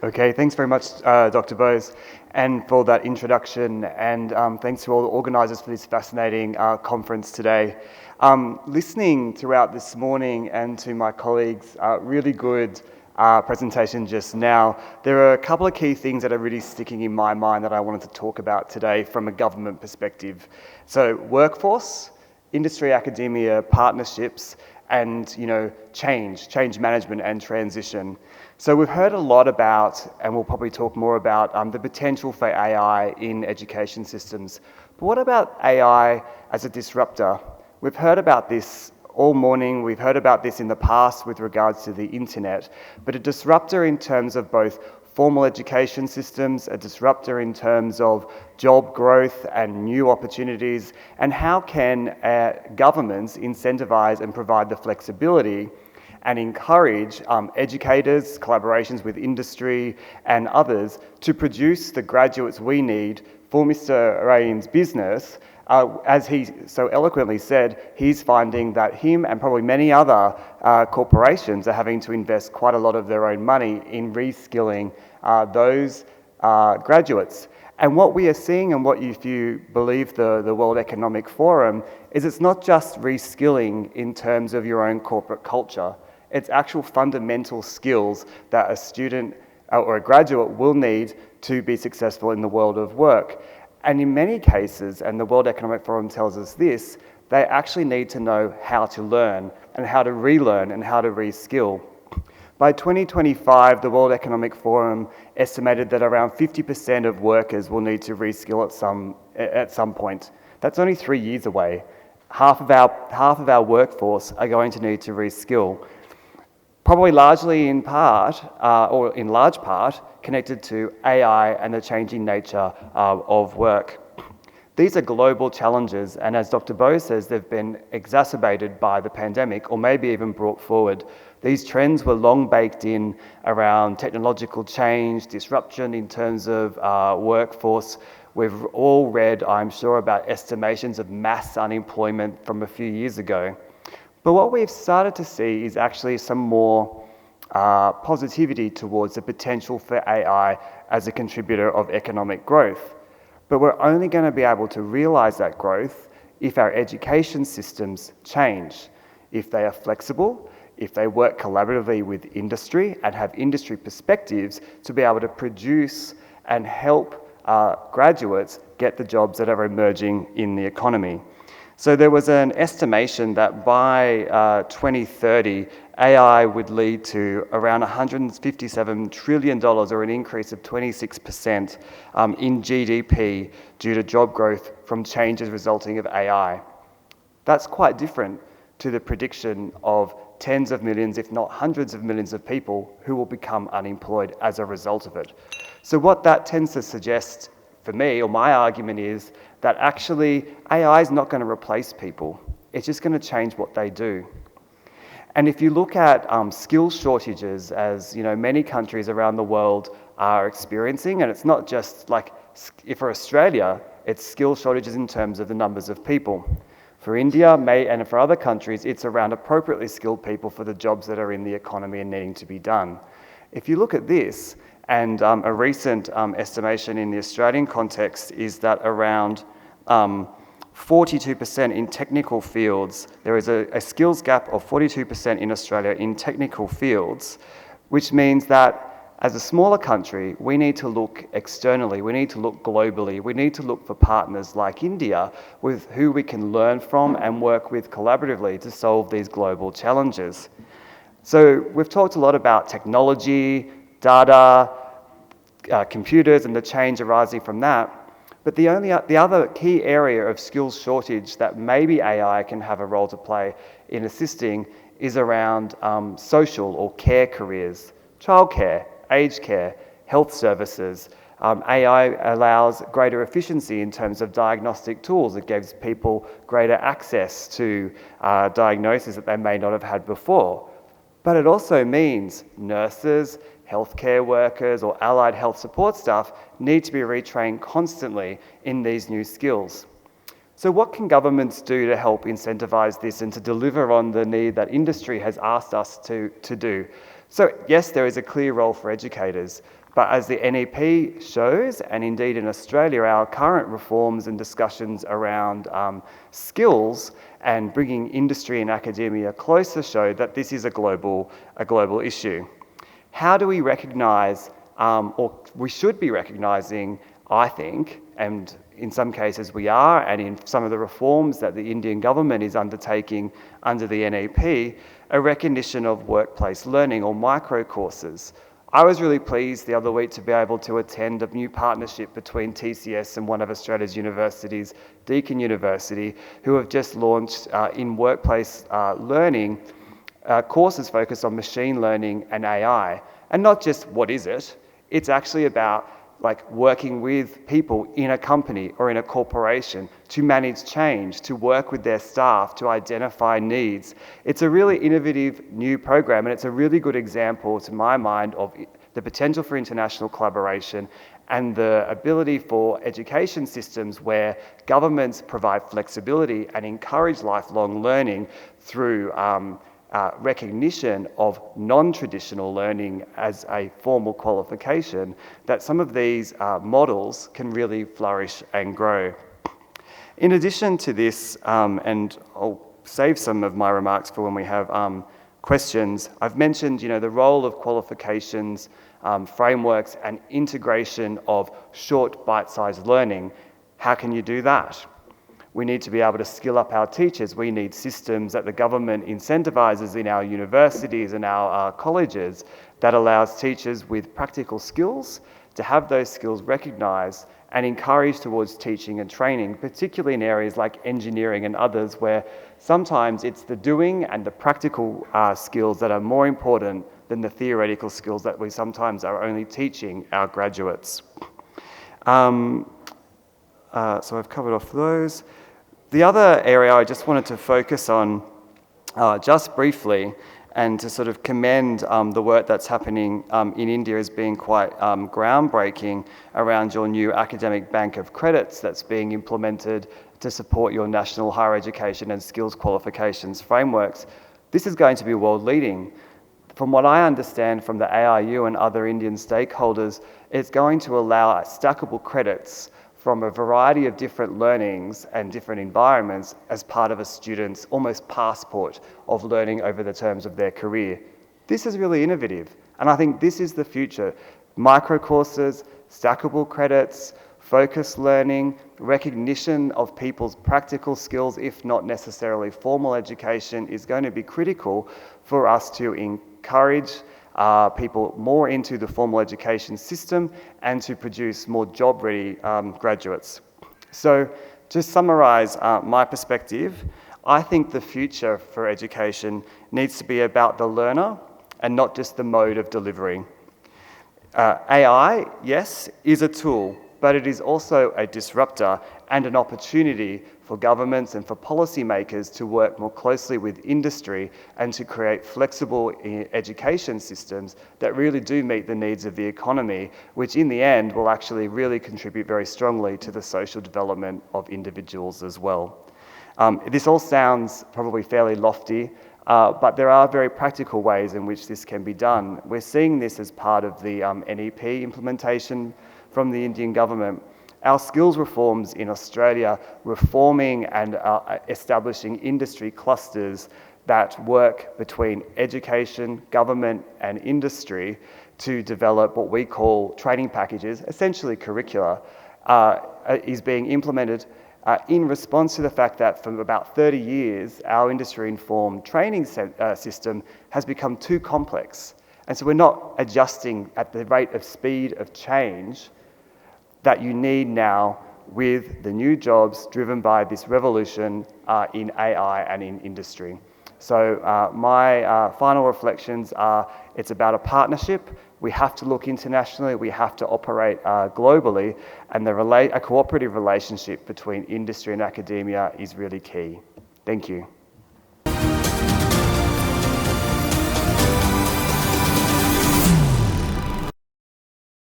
Okay, thanks very much, Dr. Bose, and for that introduction, and thanks to all the organisers for this fascinating conference today. Listening throughout this morning and to my colleagues, really good presentation just now, there are a couple of key things that are really sticking in my mind that I wanted to talk about today from a government perspective. So workforce, industry, academia, partnerships, and change management and transition. So we've heard a lot about, and we'll probably talk more about, the potential for AI in education systems. But what about AI as a disruptor? We've heard about this all morning, we've heard about this in the past with regards to the internet, but a disruptor in terms of both formal education systems, a disruptor in terms of job growth and new opportunities, and how can governments incentivize and provide the flexibility and encourage educators, collaborations with industry and others to produce the graduates we need for Mr. Rain's business. As he so eloquently said, he's finding that him and probably many other corporations are having to invest quite a lot of their own money in reskilling those graduates. And what we are seeing, and what if you believe the World Economic Forum, is it's not just reskilling in terms of your own corporate culture. It's actual fundamental skills that a student or a graduate will need to be successful in the world of work. And in many cases, and the World Economic Forum tells us this, they actually need to know how to learn and how to relearn and how to reskill. By 2025, the World Economic Forum estimated that around 50% of workers will need to reskill at some point. That's only 3 years away. Half of our workforce are going to need to reskill. Probably largely in part, or in large part, connected to AI and the changing nature of work. These are global challenges, and as Dr. Bose says, they've been exacerbated by the pandemic, or maybe even brought forward. These trends were long baked in around technological change, disruption in terms of workforce. We've all read, I'm sure, about estimations of mass unemployment from a few years ago. But what we've started to see is actually some more positivity towards the potential for AI as a contributor of economic growth. But we're only going to be able to realise that growth if our education systems change, if they are flexible, if they work collaboratively with industry and have industry perspectives to be able to produce and help graduates get the jobs that are emerging in the economy. So there was an estimation that by 2030, AI would lead to around $157 trillion, or an increase of 26% in GDP due to job growth from changes resulting of AI. That's quite different to the prediction of tens of millions, if not hundreds of millions of people who will become unemployed as a result of it. So what that tends to suggest for me, or my argument, is that actually AI is not going to replace people. It's just going to change what they do. And if you look at skills shortages, as many countries around the world are experiencing, and it's not just like, for Australia, it's skills shortages in terms of the numbers of people. For India, and for other countries, it's around appropriately skilled people for the jobs that are in the economy and needing to be done. If you look at this, and a recent estimation in the Australian context is that around 42% in technical fields, there is a skills gap of 42% in Australia in technical fields, which means that as a smaller country, we need to look externally, we need to look globally, we need to look for partners like India with who we can learn from and work with collaboratively to solve these global challenges. So we've talked a lot about technology, data, computers, and the change arising from that. But the other key area of skills shortage that maybe AI can have a role to play in assisting is around social or care careers, childcare, aged care, health services. AI allows greater efficiency in terms of diagnostic tools. It gives people greater access to diagnoses that they may not have had before. But it also means nurses, healthcare workers, or allied health support staff need to be retrained constantly in these new skills. So what can governments do to help incentivise this and to deliver on the need that industry has asked us to do? So yes, there is a clear role for educators, But as the NEP shows, and indeed in Australia, our current reforms and discussions around skills and bringing industry and academia closer show that this is a global issue. How do we recognise, or we should be recognising, I think, and in some cases we are, and in some of the reforms that the Indian government is undertaking under the NEP, a recognition of workplace learning or micro courses. I was really pleased the other week to be able to attend a new partnership between TCS and one of Australia's universities, Deakin University, who have just launched in workplace learning courses focused on machine learning and AI. And not just what is it, it's actually about like working with people in a company or in a corporation to manage change, to work with their staff, to identify needs. It's a really innovative new program, and it's a really good example, to my mind, of the potential for international collaboration and the ability for education systems where governments provide flexibility and encourage lifelong learning through recognition of non-traditional learning as a formal qualification, that some of these models can really flourish and grow. In addition to this, and I'll save some of my remarks for when we have questions, I've mentioned the role of qualifications, frameworks and integration of short bite-sized learning. How can you do that? We need to be able to skill up our teachers. We need systems that the government incentivises in our universities and our colleges that allows teachers with practical skills to have those skills recognised and encouraged towards teaching and training, particularly in areas like engineering and others where sometimes it's the doing and the practical skills that are more important than the theoretical skills that we sometimes are only teaching our graduates. So I've covered off those. The other area I just wanted to focus on just briefly, and to sort of commend the work that's happening in India as being quite groundbreaking around your new academic bank of credits that's being implemented to support your national higher education and skills qualifications frameworks. This is going to be world leading. From what I understand from the AIU and other Indian stakeholders, it's going to allow stackable credits from a variety of different learnings and different environments as part of a student's almost passport of learning over the terms of their career. This is really innovative, and I think this is the future. Micro courses, stackable credits, focused learning, recognition of people's practical skills, if not necessarily formal education, is going to be critical for us to encourage people more into the formal education system and to produce more job-ready graduates. So to summarise my perspective, I think the future for education needs to be about the learner and not just the mode of delivery. AI, yes, is a tool, but it is also a disruptor and an opportunity for governments and for policymakers to work more closely with industry and to create flexible education systems that really do meet the needs of the economy, which in the end will actually really contribute very strongly to the social development of individuals as well. This all sounds probably fairly lofty, but there are very practical ways in which this can be done. We're seeing this as part of the NEP implementation from the Indian government. Our skills reforms in Australia, reforming and establishing industry clusters that work between education, government and industry to develop what we call training packages, essentially curricula, is being implemented in response to the fact that for about 30 years, our industry-informed training system has become too complex. And so we're not adjusting at the rate of speed of change that you need now with the new jobs driven by this revolution in AI and in industry. So my final reflections are, it's about a partnership. We have to look internationally, we have to operate globally, and a cooperative relationship between industry and academia is really key. Thank you.